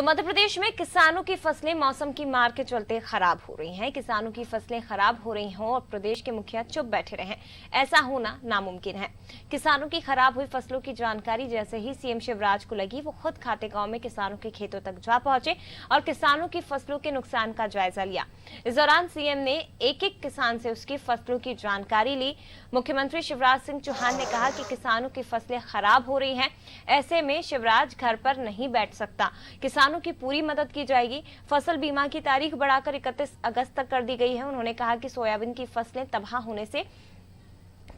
तो मध्य प्रदेश में किसानों की फसलें मौसम की मार के चलते खराब हो रही हैं। किसानों की फसलें खराब हो रही हों और प्रदेश के मुखिया चुप बैठे रहें, ऐसा होना नामुमकिन है। किसानों की खराब हुई फसलों की जानकारी जैसे ही सीएम शिवराज को लगी, वो खुद खातेगांव में किसानों के खेतों तक जा पहुंचे और किसानों की फसलों के नुकसान का जायजा लिया। इस दौरान सीएम ने एक एक किसान से उसकी फसलों की जानकारी ली। मुख्यमंत्री शिवराज सिंह चौहान ने कहा कि किसानों की फसलें खराब हो रही हैं, ऐसे में शिवराज घर पर नहीं बैठ सकता, किसानों की पूरी मदद की जाएगी। फसल बीमा की तारीख बढ़ाकर 31 अगस्त तक कर दी गई है। उन्होंने कहा कि सोयाबीन की फसलें तबाह होने से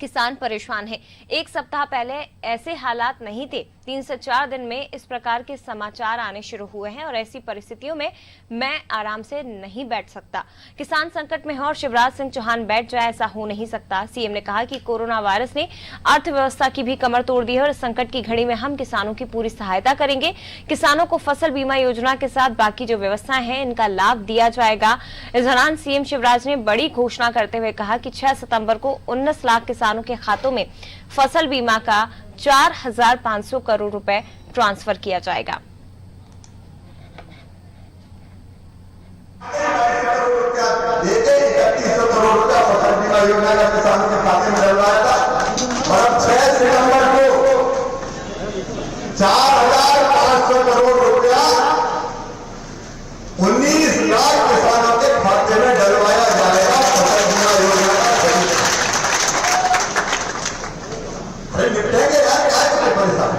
किसान परेशान है। एक सप्ताह पहले ऐसे हालात नहीं थे। 3 से 4 दिन में इस प्रकार के समाचार आने शुरू हुए हैं और ऐसी परिस्थितियों में मैं आराम से नहीं बैठ सकता। किसान संकट में हो और शिवराज सिंह चौहान बैठ जाए, ऐसा हो नहीं सकता। सीएम ने कहा कि कोरोना वायरस ने अर्थव्यवस्था की भी कमर तोड़ दी है और इस संकट की घड़ी में हम किसानों की पूरी सहायता करेंगे। किसानों को फसल बीमा योजना के साथ बाकी जो व्यवस्थाएं हैं, इनका लाभ दिया जाएगा। इस दौरान सीएम शिवराज ने बड़ी घोषणा करते हुए कहा कि 6 सितंबर को 19 लाख किसानों के खातों में फसल बीमा का 4,500 करोड़ रुपए ट्रांसफर किया जाएगा। देते 3100 करोड़ रुपया फसल बीमा योजना का किसानों के खाते में डलवाया था और अब 6 सितंबर को 4,500 करोड़ रुपया 19 लाख किसानों के खाते में डलवाया जाएगा। फसल बीमा योजना का निपटेंगे यार, क्या परेशान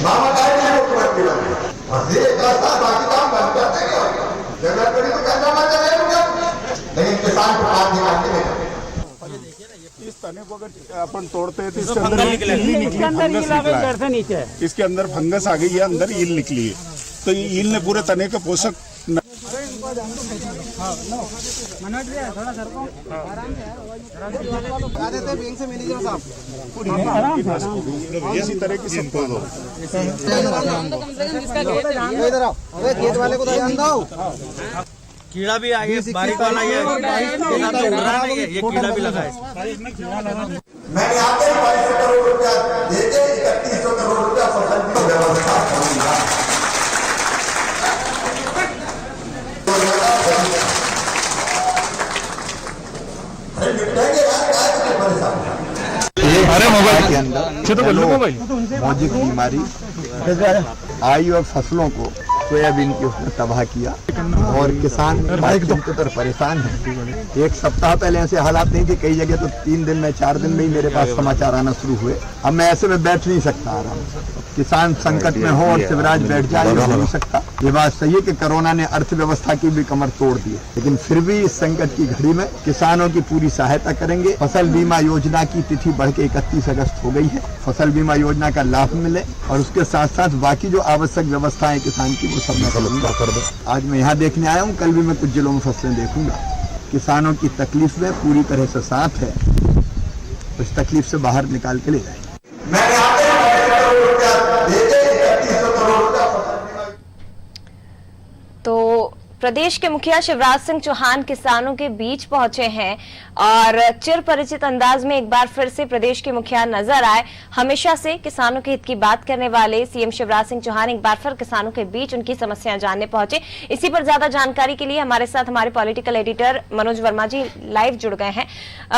मामा का मुख्यमंत्री बस ये बाकी काम बंद कर देंगे। जरूरत पड़ी तो करना मत चलेगा, लेकिन किसान को हाथ निकाल के नहीं। इस तने को अगर अपन तोड़ते हैं तो इसके अंदर इल्ली निकली, फंगस निकला है। इसके अंदर फंगस आ गई है, अंदर ईल निकली है। तो ये ईल ने पूरे तने के पोषक इसी तरह की सबको दो। खेत वाले को ध्यान दो। कीड़ा भी आ गया, बारीक वाला ये कीड़ा भी लगा है। मैं यहाँ पे 2200 करोड़ रुपया देते 3100 करोड़ रुपया फसल की व्यवस्था करूंगा। अरे मोबाइल के अंदर मौजिक बीमारी आई और फसलों को सोयाबीन के ऊपर तबाह किया और किसान पर परेशान है। एक सप्ताह पहले ऐसे हालात नहीं थे, कई जगह तो 3 दिन में 4 दिन में ही मेरे पास समाचार आना शुरू हुए। अब मैं ऐसे में बैठ नहीं सकता आराम से। किसान संकट में हो और शिवराज बैठ जाए, हो नहीं सकता। ये बात सही है कि कोरोना ने अर्थव्यवस्था की भी कमर तोड़ दी है, लेकिन फिर भी इस संकट की घड़ी में किसानों की पूरी सहायता करेंगे। फसल बीमा योजना की तिथि बढ़ के 31 अगस्त हो गई है। फसल बीमा योजना का लाभ मिले और उसके साथ साथ बाकी जो आवश्यक व्यवस्थाएं किसान की, वो सब मैं करूंगा कर दो। आज मैं यहाँ देखने आया हूँ, कल भी मैं कुछ जिलों में फसलें देखूंगा। किसानों की तकलीफ में पूरी तरह से साथ है, उस तकलीफ से बाहर निकाल के ले जाएंगे। तो प्रदेश के मुखिया शिवराज सिंह चौहान किसानों के बीच पहुंचे हैं और चिर परिचित अंदाज में एक बार फिर से प्रदेश के मुखिया नजर आए। हमेशा से किसानों के हित की बात करने वाले सीएम शिवराज सिंह चौहान एक बार फिर किसानों के बीच उनकी समस्याएं जानने पहुंचे। इसी पर ज्यादा जानकारी के लिए हमारे साथ हमारे पॉलिटिकल एडिटर मनोज वर्मा जी लाइव जुड़ गए हैं।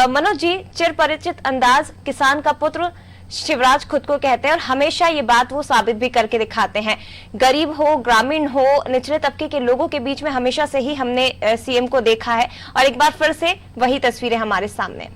मनोज जी, चिर परिचित अंदाज, किसान का पुत्र शिवराज खुद को कहते हैं और हमेशा ये बात वो साबित भी करके दिखाते हैं। गरीब हो, ग्रामीण हो, निचले तबके के लोगों के बीच में हमेशा से ही हमने सीएम को देखा है और एक बार फिर से वही तस्वीरें हमारे सामने।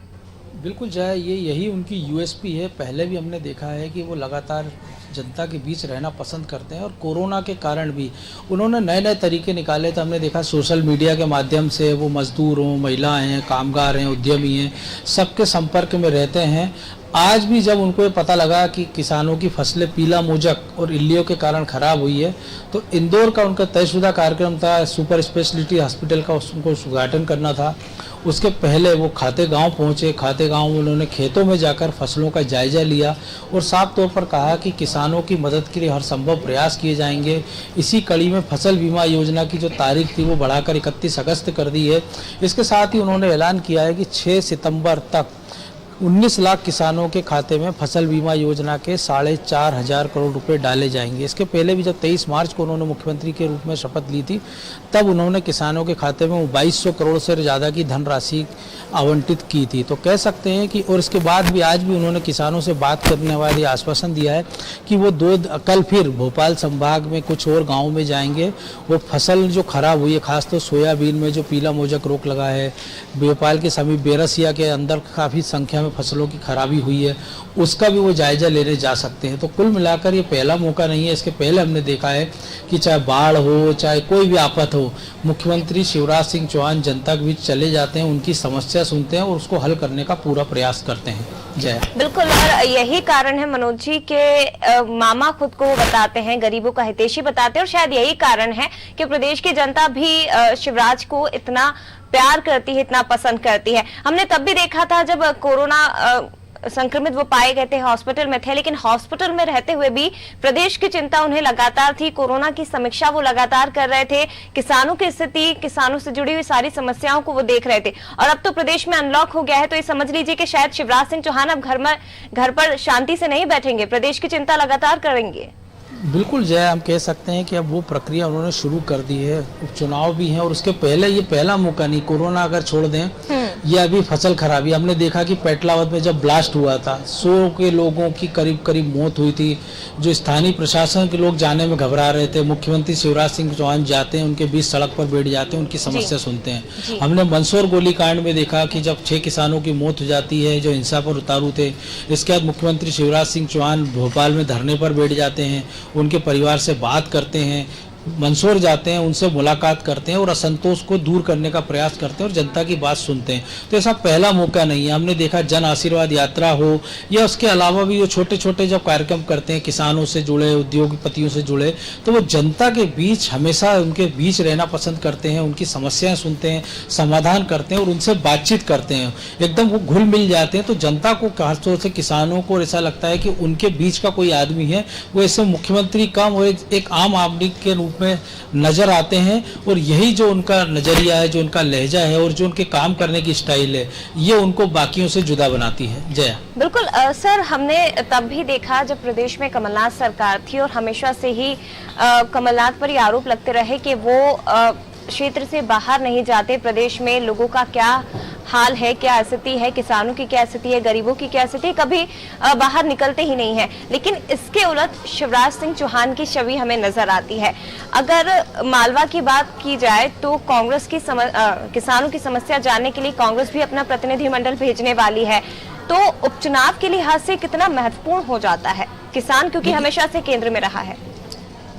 बिल्कुल जय, यही उनकी यूएसपी है। पहले भी हमने देखा है कि वो लगातार जनता के बीच रहना पसंद करते हैं और कोरोना के कारण भी उन्होंने नए नए तरीके निकाले थे। हमने देखा सोशल मीडिया के माध्यम से वो मजदूर हों, महिलाएं हैं, कामगार हैं, उद्यमी हैं, सबके संपर्क में रहते हैं। आज भी जब उनको ये पता लगा कि किसानों की फसलें पीला मोजक और इल्लियों के कारण खराब हुई है, तो इंदौर का उनका तयशुदा कार्यक्रम था, सुपर स्पेशलिटी हॉस्पिटल का उनको उद्घाटन करना था। उसके पहले वो खातेगांव पहुंचे। खातेगांव में उन्होंने खेतों में जाकर फसलों का जायजा लिया और साफ तौर पर कहा कि किसानों की मदद के लिए हर संभव प्रयास किए जाएंगे। इसी कड़ी में फसल बीमा योजना की जो तारीख थी वो बढ़ाकर 31 अगस्त कर दी है। इसके साथ ही उन्होंने ऐलान किया है कि 6 सितंबर तक 19 लाख किसानों के खाते में फसल बीमा योजना के 4,500 करोड़ रुपए डाले जाएंगे। इसके पहले भी जब 23 मार्च को उन्होंने मुख्यमंत्री के रूप में शपथ ली थी, तब उन्होंने किसानों के खाते में 2200 करोड़ से ज़्यादा की धनराशि आवंटित की थी। तो कह सकते हैं कि, और इसके बाद भी आज भी उन्होंने किसानों से बात करने वाली आश्वासन दिया है कि वो कल फिर भोपाल संभाग में कुछ और गाँव में जाएंगे। वो फसल जो खराब हुई है, खास तो सोयाबीन में जो पीला मोजक रोग लगा है, भोपाल के समीप बेरसिया के अंदर काफ़ी संख्या में फसलों की खराबी हुई है, उसका भी वो जायजा लेने जा सकते हैं। तो कुल मिलाकर ये पहला मौका नहीं है। इसके पहले हमने देखा है कि चाहे बाढ़ हो, चाहे कोई भी आफत हो, मुख्यमंत्री शिवराज सिंह चौहान जनता के बीच चले जाते हैं, उनकी समस्या सुनते हैं और उसको हल करने का पूरा प्रयास करते हैं। जय। बिल्कुल, और यही कारण है मनोज जी के मामा खुद को बताते हैं गरीबों का हितैषी बताते हैं, और शायद यही कारण है कि प्रदेश की जनता भी शिवराज को इतना प्यार करती है, इतना पसंद करती है। हमने तब भी देखा था जब कोरोना संक्रमित वो पाए गए थे, हॉस्पिटल में थे, लेकिन हॉस्पिटल में रहते हुए भी प्रदेश की चिंता उन्हें लगातार थी। कोरोना की समीक्षा वो लगातार कर रहे थे, किसानों की स्थिति, किसानों से जुड़ी हुई सारी समस्याओं को वो देख रहे थे। और अब तो प्रदेश में अनलॉक हो गया है, तो ये समझ लीजिए कि शायद शिवराज सिंह चौहान अब घर पर शांति से नहीं बैठेंगे, प्रदेश की चिंता लगातार करेंगे। बिल्कुल जय, हम कह सकते हैं कि अब वो प्रक्रिया उन्होंने शुरू कर दी है। उपचुनाव भी हैं और उसके पहले ये पहला मौका नहीं, कोरोना अगर छोड़ दें, ये अभी फसल खराबी हमने देखा कि पेटलावद में जब ब्लास्ट हुआ था, 100 के लोगों की करीब मौत हुई थी। जो स्थानीय प्रशासन के लोग जाने में घबरा रहे थे, मुख्यमंत्री शिवराज सिंह चौहान जाते हैं, उनके बीच सड़क पर बैठ जाते हैं, उनकी समस्या सुनते हैं। हमने मंदसौर गोलीकांड में देखा कि जब 6 किसानों की मौत हो जाती है जो हिंसा पर उतारू थे, इसके बाद मुख्यमंत्री शिवराज सिंह चौहान भोपाल में धरने पर बैठ जाते हैं, उनके परिवार से बात करते हैं, मंदसौर जाते हैं, उनसे मुलाकात करते हैं और असंतोष को दूर करने का प्रयास करते हैं और जनता की बात सुनते हैं। तो ऐसा पहला मौका नहीं है। हमने देखा जन आशीर्वाद यात्रा हो या उसके अलावा भी वो छोटे छोटे जब कार्यक्रम करते हैं, किसानों से जुड़े, उद्योगपतियों से जुड़े, तो वो जनता के बीच हमेशा उनके बीच रहना पसंद करते हैं, उनकी समस्याएं सुनते हैं, समाधान करते हैं और उनसे बातचीत करते हैं। एकदम वो घुल मिल जाते हैं। तो जनता को, खासतौर से किसानों को ऐसा लगता है कि उनके बीच का कोई आदमी है। वो ऐसे मुख्यमंत्री कम और एक आम आदमी के रूप में नजर आते हैं और यही जो उनका नजरिया है, जो उनका लहजा है और जो उनके काम करने की स्टाइल है, ये उनको बाकियों से जुदा बनाती है। जया। बिल्कुल सर, हमने तब भी देखा जब प्रदेश में कमलनाथ सरकार थी और हमेशा से ही कमलनाथ पर ये आरोप लगते रहे कि वो क्षेत्र से बाहर नहीं जाते। प्रदेश में लोगों का क्या हाल है, क्या स्थिति है, किसानों की क्या स्थिति है, गरीबों की क्या स्थिति है, कभी बाहर निकलते ही नहीं है। लेकिन इसके उलट शिवराज सिंह चौहान की छवि हमें नजर आती है। अगर मालवा की बात की जाए तो कांग्रेस की किसानों की समस्या जानने के लिए कांग्रेस भी अपना प्रतिनिधिमंडल भेजने वाली है। तो उपचुनाव के लिहाज से कितना महत्वपूर्ण हो जाता है किसान, क्योंकि हमेशा से केंद्र में रहा है।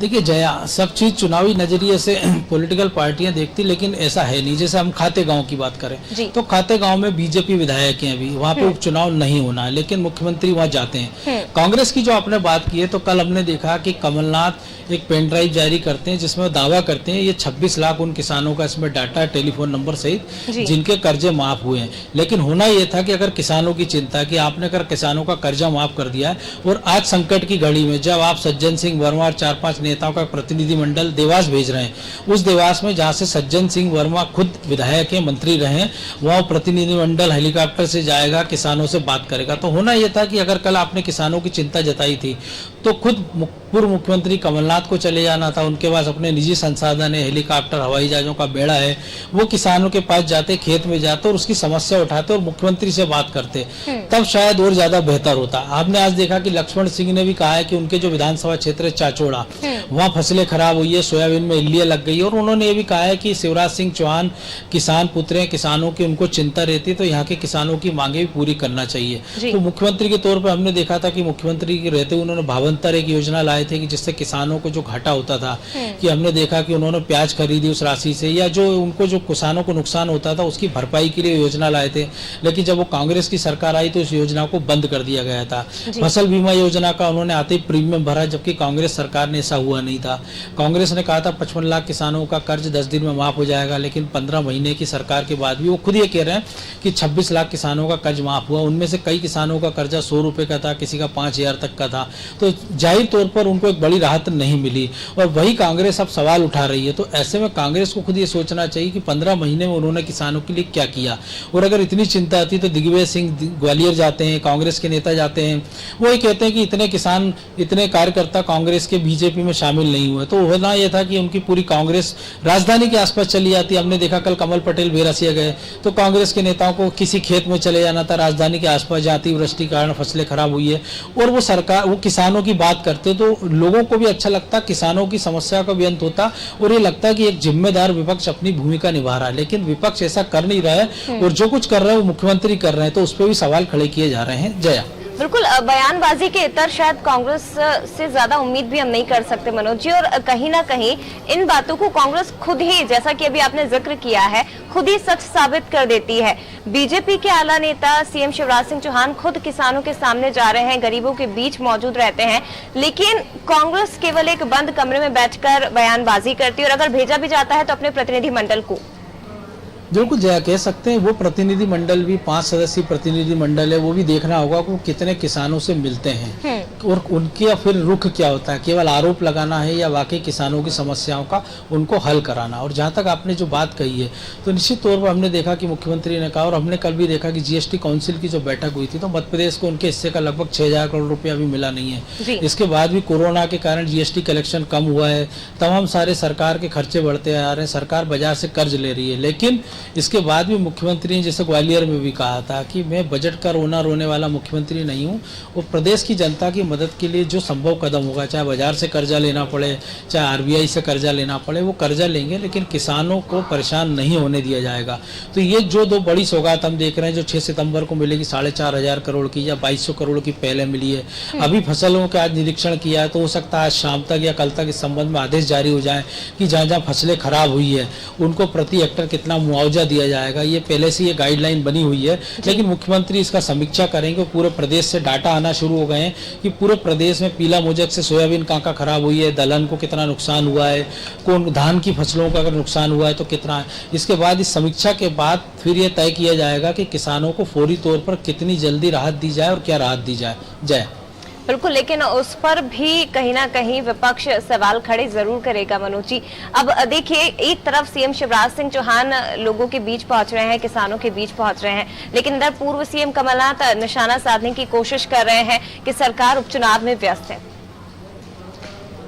देखिए जया, सब चीज चुनावी नजरिए से पॉलिटिकल पार्टियां देखती, लेकिन ऐसा है नहीं। जैसे हम खाते गांव की बात करें तो खाते गांव में बीजेपी विधायक हैं, अभी वहां पे उपचुनाव नहीं होना है, लेकिन मुख्यमंत्री वहां जाते हैं। कांग्रेस की जो आपने बात की है, तो कल हमने देखा कि कमलनाथ एक पेन ड्राइव जारी करते हैं जिसमें दावा करते हैं ये 26 लाख उन किसानों का इसमें डाटा, टेलीफोन नंबर सहित जिनके कर्जे माफ हुए हैं। लेकिन होना यह था कि अगर किसानों की चिंता कि आपने अगर किसानों का कर्जा माफ कर दिया है और आज संकट की घड़ी में जब आप सज्जन सिंह वर्मा और 4-5 नेताओं का प्रतिनिधिमंडल देवास भेज रहे हैं, उस देवास में जहां से सज्जन सिंह वर्मा खुद विधायक हैं, मंत्री रहे, वहां प्रतिनिधिमंडल हेलीकॉप्टर से जाएगा, किसानों से बात करेगा। तो होना यह था कि अगर कल आपने किसानों की चिंता जताई थी तो खुद पूर्व मुख्यमंत्री कमलनाथ को चले जाना था। उनके पास अपने निजी संसाधन है, हेलीकॉप्टर, हवाई जहाजों का बेड़ा है, वो किसानों के पास जाते, खेत में जाते और उसकी समस्या उठाते और मुख्यमंत्री से बात करते, तब शायद और ज्यादा बेहतर होता। आपने आज देखा कि लक्ष्मण सिंह ने भी कहा है कि उनके जो विधानसभा क्षेत्र है चाचोड़ा, वहां फसलें खराब हुई है, सोयाबीन में इल्लियां लग गई, और उन्होंने ये भी कहा है कि शिवराज सिंह चौहान किसान पुत्र हैं, किसानों की उनको चिंता रहती है, तो यहाँ के किसानों की मांगे भी पूरी करना चाहिए। तो मुख्यमंत्री के तौर पर हमने देखा था कि मुख्यमंत्री के रहते उन्होंने भावंतर एक योजना लाए थे कि जिससे किसानों को जो घाटा होता था, कि हमने देखा कि उन्होंने प्याज खरीदी उस राशि से, या जो उनको जो किसानों को नुकसान होता था उसकी भरपाई के लिए योजना लाए थे। लेकिन जब वो कांग्रेस की सरकार आई तो इस योजना को बंद कर दिया गया था। फसल बीमा योजना का उन्होंने आते ही प्रीमियम भरा, जबकि कांग्रेस सरकार ने ऐसा हुआ नहीं था। कांग्रेस ने कहा था 55 लाख किसानों का कर्ज 10 दिन में माफ हो जाएगा, लेकिन 15 महीने की सरकार के बाद भी वो खुद ये कह रहे हैं कि 26 लाख किसानों का कर्ज माफ हुआ। उनमें से कई किसानों का कर्जा 100 रुपए का था, किसी का 5000 तक का था। तो जाहिर तौर पर पर उनको एक बड़ी राहत नहीं मिली और वही कांग्रेस अब सवाल उठा रही है। तो ऐसे में कांग्रेस को खुद ये सोचना चाहिए कि 15 महीने में उन्होंने किसानों के लिए क्या किया, और अगर इतनी चिंता आती तो दिग्विजय सिंह ग्वालियर जाते हैं, कांग्रेस के नेता जाते हैं, वो ये कहते हैं कि इतने किसान इतने कार्यकर्ता कांग्रेस के बीजेपी में शामिल नहीं हुए। तो होना यह था कि उनकी पूरी कांग्रेस राजधानी के आसपास चली जाती। हमने देखा कल कमल पटेल बेरसिया गए तो कांग्रेस के नेताओं को किसी खेत में चले जाना था राजधानी के आसपास जहाँ अतिवृष्टि के कारण फसलें खराब हुई है, और वो सरकार वो किसानों की बात करते तो लोगों को भी अच्छा लगता, किसानों की समस्या का भी अंत होता और ये लगता है कि एक जिम्मेदार विपक्ष अपनी भूमिका निभा रहा है। लेकिन विपक्ष ऐसा कर नहीं रहा है और जो कुछ कर रहा है वो मुख्यमंत्री कर रहे हैं, तो उस पर भी सवाल खड़े किए जा रहे हैं। जया बिल्कुल, बयानबाजी के इतर शायद कांग्रेस से ज्यादा उम्मीद भी हम नहीं कर सकते मनोज जी, और कहीं ना कहीं इन बातों को कांग्रेस खुद ही, जैसा कि अभी आपने जिक्र किया है, खुद ही सच साबित कर देती है। बीजेपी के आला नेता सीएम शिवराज सिंह चौहान खुद किसानों के सामने जा रहे हैं, गरीबों के बीच मौजूद रहते हैं, लेकिन कांग्रेस केवल एक बंद कमरे में बैठकर बयानबाजी करती है और अगर भेजा भी जाता है तो अपने प्रतिनिधिमंडल को। बिल्कुल जया, कह सकते हैं वो प्रतिनिधि मंडल भी 5 सदस्यीय प्रतिनिधि मंडल है, वो भी देखना होगा कि वो कितने किसानों से मिलते हैं और उनके फिर रुख क्या होता है, केवल आरोप लगाना है या वाकई किसानों की समस्याओं का उनको हल कराना। और जहाँ तक आपने जो बात कही है तो निश्चित तौर पर हमने देखा कि मुख्यमंत्री ने कहा और हमने कल भी देखा कि जीएसटी काउंसिल की जो बैठक हुई थी तो मध्य प्रदेश को उनके हिस्से का लगभग 6000 करोड़ रुपया भी मिला नहीं है। इसके बाद भी कोरोना के कारण जीएसटी कलेक्शन कम हुआ है, तमाम सारे सरकार के खर्चे बढ़ते आ रहे हैं, सरकार बाजार से कर्ज ले रही है। लेकिन इसके बाद भी मुख्यमंत्री ने जैसे ग्वालियर में भी कहा था कि मैं बजट का रोने वाला मुख्यमंत्री नहीं हूं, और प्रदेश की जनता की मदद के लिए जो संभव कदम होगा, चाहे बाजार से कर्जा लेना पड़े, चाहे आरबीआई से कर्जा लेना पड़े, वो कर्जा लेंगे, लेकिन किसानों को परेशान नहीं होने दिया जाएगा। तो ये जो 2 बड़ी सौगात हम देख रहे हैं जो 6 सितंबर को मिलेगी 4500 करोड़ की या 2200 करोड़ की पहले मिली है, अभी फसलों का आज निरीक्षण किया है तो हो सकता है आज शाम तक या कल तक इस संबंध में आदेश जारी हो जाए कि जहाँ जहाँ फसलें खराब हुई है उनको प्रति हेक्टेयर कितना मुआवजा दिया जाएगा। ये पहले से ये गाइडलाइन बनी हुई है, लेकिन मुख्यमंत्री इसका समीक्षा करेंगे। पूरे प्रदेश से डाटा आना शुरू हो गए हैं कि पूरे प्रदेश में पीला मोजक से सोयाबीन कहाँ खराब हुई है, दलहन को कितना नुकसान हुआ है, कौन धान की फसलों का अगर नुकसान हुआ है तो कितना है। इसके बाद इस समीक्षा के बाद फिर ये तय किया जाएगा कि किसानों को फौरी तौर पर कितनी जल्दी राहत दी जाए और क्या राहत दी जाए। जय बिल्कुल, लेकिन उस पर भी कहीं ना कहीं विपक्ष सवाल खड़े जरूर करेगा मनोज जी। अब देखिए, एक तरफ सीएम शिवराज सिंह चौहान लोगों के बीच पहुंच रहे हैं, किसानों के बीच पहुंच रहे हैं, लेकिन इधर पूर्व सीएम कमलनाथ निशाना साधने की कोशिश कर रहे हैं कि सरकार उपचुनाव में व्यस्त है।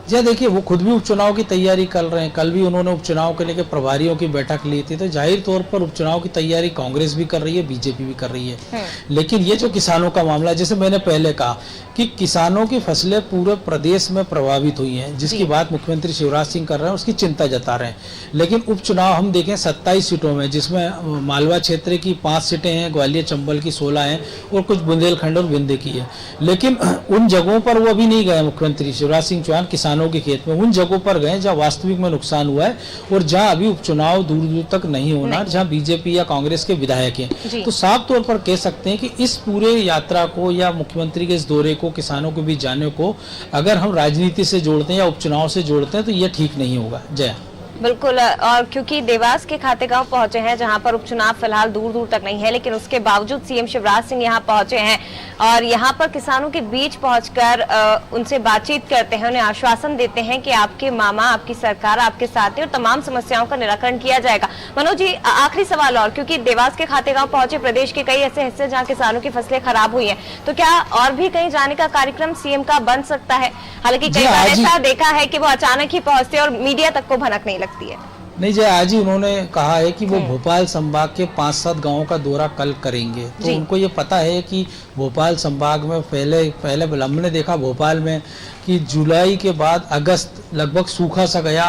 जी देखिए, वो खुद भी उपचुनाव की तैयारी कर रहे हैं। कल भी उन्होंने उपचुनाव के लेकर प्रभारियों की बैठक ली थी, तो जाहिर तौर पर उपचुनाव की तैयारी कांग्रेस भी कर रही है, बीजेपी भी कर रही है। लेकिन ये जो किसानों का मामला, जैसे मैंने पहले कहा कि किसानों की फसलें पूरे प्रदेश में प्रभावित हुई हैं, जिसकी बात मुख्यमंत्री शिवराज सिंह कर रहे हैं, उसकी चिंता जता रहे हैं। लेकिन उपचुनाव हम देखें 27 सीटों में, जिसमें मालवा क्षेत्र की 5 सीटें हैं, ग्वालियर चंबल की 16 हैं और कुछ बुंदेलखंड और विंध्य की है। लेकिन उन जगहों पर वो अभी नहीं गए मुख्यमंत्री शिवराज सिंह चौहान किसानों के खेत में, उन जगहों पर गए जहां वास्तविक में नुकसान हुआ है और जहां अभी उपचुनाव दूर दूर तक नहीं होना, जहां बीजेपी या कांग्रेस के विधायक हैं। तो साफ तौर पर कह सकते हैं कि इस पूरे यात्रा को या मुख्यमंत्री के इस दौरे को, किसानों के बीच जाने को अगर हम राजनीति से जोड़ते हैं या उपचुनाव से जोड़ते हैं तो यह ठीक नहीं होगा। जय बिल्कुल, और क्योंकि देवास के खातेगांव पहुंचे हैं जहां पर उपचुनाव फिलहाल दूर दूर तक नहीं है, लेकिन उसके बावजूद सीएम शिवराज सिंह यहां पहुंचे हैं और यहां पर किसानों के बीच पहुंचकर उनसे बातचीत करते हैं, उन्हें आश्वासन देते हैं कि आपके मामा, आपकी सरकार आपके साथ है और तमाम समस्याओं का निराकरण किया जाएगा। मनोज जी, आखिरी सवाल, और क्योंकि देवास के खातेगांव पहुंचे प्रदेश के कई ऐसे हिस्से जहाँ किसानों की फसलें खराब हुई है, तो क्या और भी कहीं जाने का कार्यक्रम सीएम का बन सकता है? हालांकि कई बार ऐसा देखा है कि वो अचानक ही पहुंचते और मीडिया तक को भनक नहीं लगती है। नहीं जी, आज ही उन्होंने कहा है कि वो भोपाल संभाग के 5-7 गांवों का दौरा कल करेंगे। तो उनको ये पता है कि भोपाल संभाग में पहले हमने देखा भोपाल में कि जुलाई के बाद अगस्त लगभग सूखा सा गया,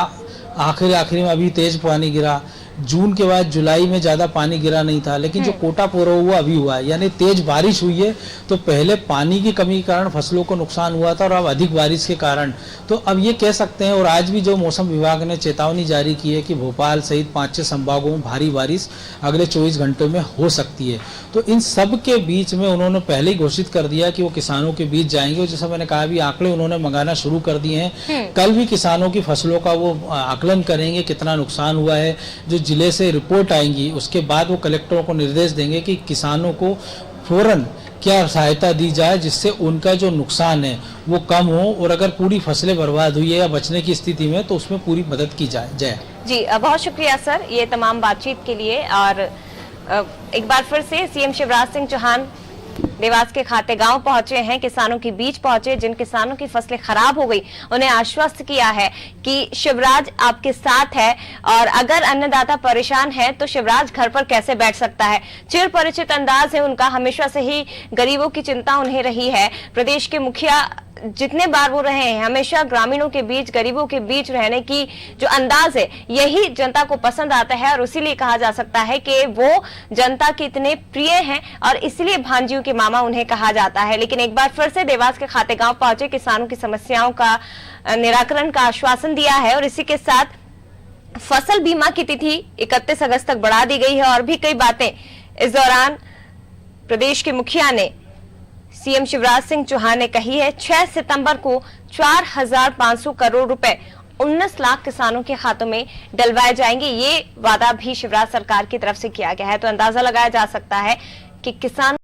आखिरी में अभी तेज पानी गिरा। जून के बाद जुलाई में ज़्यादा पानी गिरा नहीं था, लेकिन जो कोटा पोरो हुआ अभी हुआ है, यानी तेज बारिश हुई है। तो पहले पानी की कमी के कारण फसलों को नुकसान हुआ था और अब अधिक बारिश के कारण, तो अब ये कह सकते हैं। और आज भी जो मौसम विभाग ने चेतावनी जारी की है कि भोपाल सहित 5-6 संभागों में भारी बारिश अगले 24 घंटों में हो सकती है। तो इन सब के बीच में उन्होंने पहले ही घोषित कर दिया कि वो किसानों के बीच जाएंगे, और जैसा मैंने कहा भी आंकड़े उन्होंने मंगाना शुरू कर दिए हैं। कल भी किसानों की फसलों का वो आकलन करेंगे, कितना नुकसान हुआ है। जो जिले से रिपोर्ट आएंगी उसके बाद वो कलेक्टरों को निर्देश देंगे कि किसानों को फौरन क्या सहायता दी जाए जिससे उनका जो नुकसान है वो कम हो, और अगर पूरी फसलें बर्बाद हुई है या बचने की स्थिति में तो उसमें पूरी मदद की जाए। जी बहुत शुक्रिया सर ये तमाम बातचीत के लिए। और एक बार फिर से सीएम शिवराज सिंह चौहान देवास के खातेगांव पहुंचे हैं, किसानों के बीच पहुंचे। जिन किसानों की फसलें खराब हो गई उन्हें आश्वस्त किया है कि शिवराज आपके साथ है, और अगर अन्नदाता परेशान है तो शिवराज घर पर कैसे बैठ सकता है। चिर परिचित अंदाज है उनका, हमेशा से ही गरीबों की चिंता उन्हें रही है। प्रदेश के मुखिया जितने बार वो रहे हैं हमेशा ग्रामीणों के बीच, गरीबों के बीच रहने की जो अंदाज है यही जनता को पसंद आता है, और इसीलिए कहा जा सकता है कि वो जनता के इतने प्रिय हैं और इसलिए भांजियों के मामा उन्हें कहा जाता है। लेकिन एक बार फिर से देवास के खातेगांव पहुंचे, किसानों की समस्याओं का निराकरण का आश्वासन दिया है, और इसी के साथ फसल बीमा की तिथि 31 अगस्त तक बढ़ा दी गई है। और भी कई बातें इस दौरान प्रदेश के मुखिया ने, सीएम शिवराज सिंह चौहान ने कही है। 6 सितंबर को 4,500 करोड़ रुपए 19 लाख किसानों के खातों में डलवाए जाएंगे। ये वादा भी शिवराज सरकार की तरफ से किया गया है। तो अंदाजा लगाया जा सकता है कि किसान